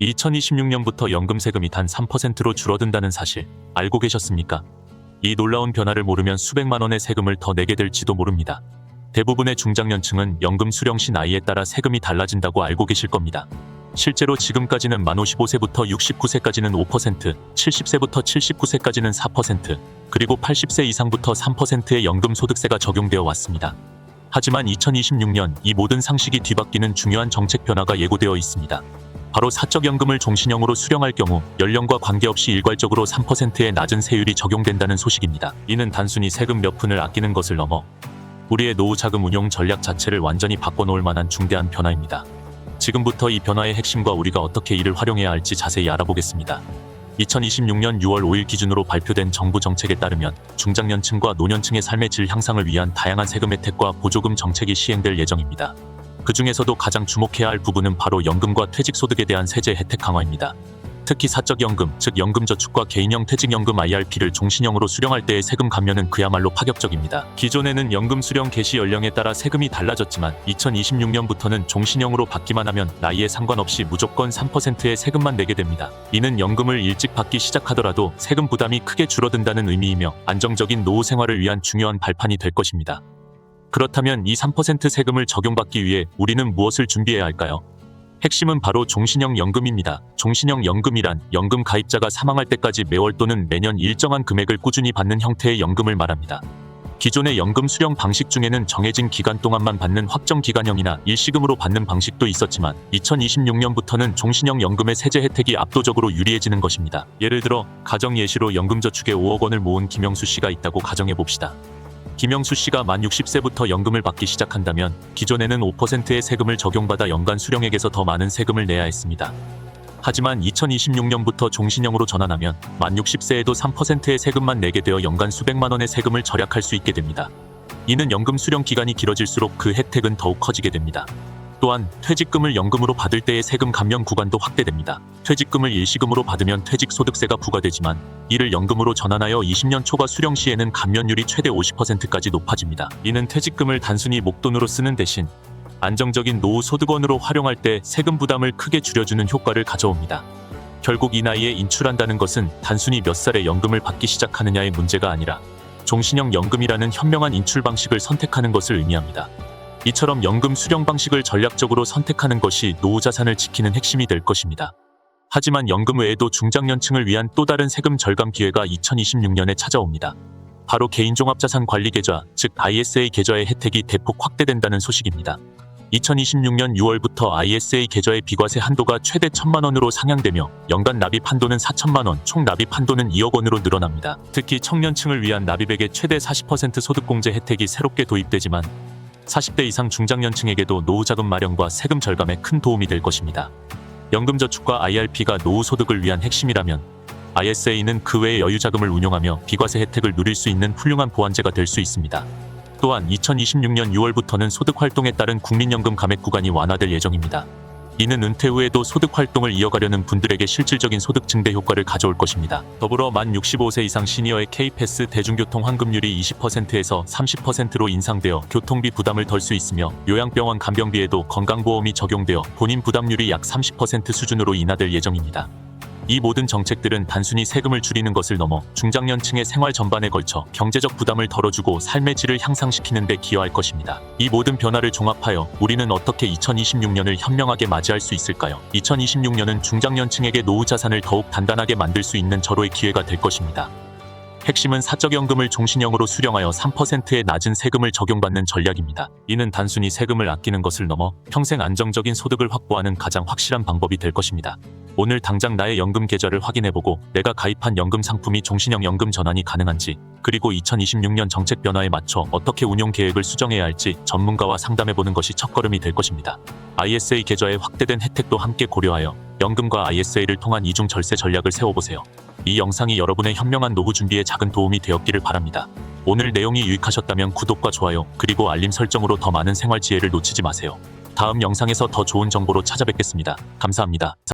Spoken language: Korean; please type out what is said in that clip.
2026년부터 연금 세금이 단 3%로 줄어든다는 사실 알고 계셨습니까? 이 놀라운 변화를 모르면 수백만 원의 세금을 더 내게 될지도 모릅니다. 대부분의 중장년층은 연금 수령 시 나이에 따라 세금이 달라진다고 알고 계실 겁니다. 실제로 지금까지는 만 55세부터 69세까지는 5%, 70세부터 79세까지는 4%, 그리고 80세 이상부터 3%의 연금 소득세가 적용되어 왔습니다. 하지만 2026년 이 모든 상식이 뒤바뀌는 중요한 정책 변화가 예고되어 있습니다. 바로 사적연금을 종신형으로 수령할 경우 연령과 관계없이 일괄적으로 3%의 낮은 세율이 적용된다는 소식입니다. 이는 단순히 세금 몇 푼을 아끼는 것을 넘어 우리의 노후 자금 운용 전략 자체를 완전히 바꿔놓을 만한 중대한 변화입니다. 지금부터 이 변화의 핵심과 우리가 어떻게 이를 활용해야 할지 자세히 알아보겠습니다. 2026년 6월 5일 기준으로 발표된 정부 정책에 따르면 중장년층과 노년층의 삶의 질 향상을 위한 다양한 세금 혜택과 보조금 정책이 시행될 예정입니다. 그 중에서도 가장 주목해야 할 부분은 바로 연금과 퇴직소득에 대한 세제 혜택 강화입니다. 특히 사적연금, 즉 연금저축과 개인형 퇴직연금 IRP를 종신형으로 수령할 때의 세금 감면은 그야말로 파격적입니다. 기존에는 연금 수령 개시 연령에 따라 세금이 달라졌지만 2026년부터는 종신형으로 받기만 하면 나이에 상관없이 무조건 3%의 세금만 내게 됩니다. 이는 연금을 일찍 받기 시작하더라도 세금 부담이 크게 줄어든다는 의미이며 안정적인 노후 생활을 위한 중요한 발판이 될 것입니다. 그렇다면 이 3% 세금을 적용받기 위해 우리는 무엇을 준비해야 할까요? 핵심은 바로 종신형 연금입니다. 종신형 연금이란 연금 가입자가 사망할 때까지 매월 또는 매년 일정한 금액을 꾸준히 받는 형태의 연금을 말합니다. 기존의 연금 수령 방식 중에는 정해진 기간 동안만 받는 확정기간형이나 일시금으로 받는 방식도 있었지만 2026년부터는 종신형 연금의 세제 혜택이 압도적으로 유리해지는 것입니다. 예를 들어 가정 예시로 연금저축에 5억 원을 모은 김영수 씨가 있다고 가정해봅시다. 김영수 씨가 만 60세부터 연금을 받기 시작한다면 기존에는 5%의 세금을 적용받아 연간 수령액에서 더 많은 세금을 내야 했습니다. 하지만 2026년부터 종신형으로 전환하면 만 60세에도 3%의 세금만 내게 되어 연간 수백만 원의 세금을 절약할 수 있게 됩니다. 이는 연금 수령 기간이 길어질수록 그 혜택은 더욱 커지게 됩니다. 또한 퇴직금을 연금으로 받을 때의 세금 감면 구간도 확대됩니다. 퇴직금을 일시금으로 받으면 퇴직소득세가 부과되지만 이를 연금으로 전환하여 20년 초과 수령 시에는 감면율이 최대 50%까지 높아집니다. 이는 퇴직금을 단순히 목돈으로 쓰는 대신 안정적인 노후 소득원으로 활용할 때 세금 부담을 크게 줄여주는 효과를 가져옵니다. 결국 이 나이에 인출한다는 것은 단순히 몇 살에 연금을 받기 시작하느냐의 문제가 아니라 종신형 연금이라는 현명한 인출 방식을 선택하는 것을 의미합니다. 이처럼 연금 수령 방식을 전략적으로 선택하는 것이 노후 자산을 지키는 핵심이 될 것입니다. 하지만 연금 외에도 중장년층을 위한 또 다른 세금 절감 기회가 2026년에 찾아옵니다. 바로 개인종합자산관리계좌, 즉 ISA 계좌의 혜택이 대폭 확대된다는 소식입니다. 2026년 6월부터 ISA 계좌의 비과세 한도가 최대 1,000만 원으로 상향되며 연간 납입 한도는 4천만 원, 총 납입 한도는 2억 원으로 늘어납니다. 특히 청년층을 위한 납입액의 최대 40% 소득공제 혜택이 새롭게 도입되지만 40대 이상 중장년층에게도 노후자금 마련과 세금 절감에 큰 도움이 될 것입니다. 연금저축과 IRP가 노후 소득을 위한 핵심이라면 ISA는 그 외의 여유자금을 운용하며 비과세 혜택을 누릴 수 있는 훌륭한 보완제가 될 수 있습니다. 또한 2026년 6월부터는 소득활동에 따른 국민연금 감액 구간이 완화될 예정입니다. 이는 은퇴 후에도 소득활동을 이어가려는 분들에게 실질적인 소득 증대 효과를 가져올 것입니다. 더불어 만 65세 이상 시니어의 K패스 대중교통 환급률이 20%에서 30%로 인상되어 교통비 부담을 덜 수 있으며 요양병원 간병비에도 건강보험이 적용되어 본인 부담률이 약 30% 수준으로 인하될 예정입니다. 이 모든 정책들은 단순히 세금을 줄이는 것을 넘어 중장년층의 생활 전반에 걸쳐 경제적 부담을 덜어주고 삶의 질을 향상시키는 데 기여할 것입니다. 이 모든 변화를 종합하여 우리는 어떻게 2026년을 현명하게 맞이할 수 있을까요? 2026년은 중장년층에게 노후 자산을 더욱 단단하게 만들 수 있는 절호의 기회가 될 것입니다. 핵심은 사적연금을 종신형으로 수령하여 3%의 낮은 세금을 적용받는 전략입니다. 이는 단순히 세금을 아끼는 것을 넘어 평생 안정적인 소득을 확보하는 가장 확실한 방법이 될 것입니다. 오늘 당장 나의 연금 계좌를 확인해보고 내가 가입한 연금 상품이 종신형 연금 전환이 가능한지, 그리고 2026년 정책 변화에 맞춰 어떻게 운용 계획을 수정해야 할지 전문가와 상담해보는 것이 첫걸음이 될 것입니다. ISA 계좌의 확대된 혜택도 함께 고려하여 연금과 ISA를 통한 이중 절세 전략을 세워보세요. 이 영상이 여러분의 현명한 노후 준비에 작은 도움이 되었기를 바랍니다. 오늘 내용이 유익하셨다면 구독과 좋아요, 그리고 알림 설정으로 더 많은 생활 지혜를 놓치지 마세요. 다음 영상에서 더 좋은 정보로 찾아뵙겠습니다. 감사합니다.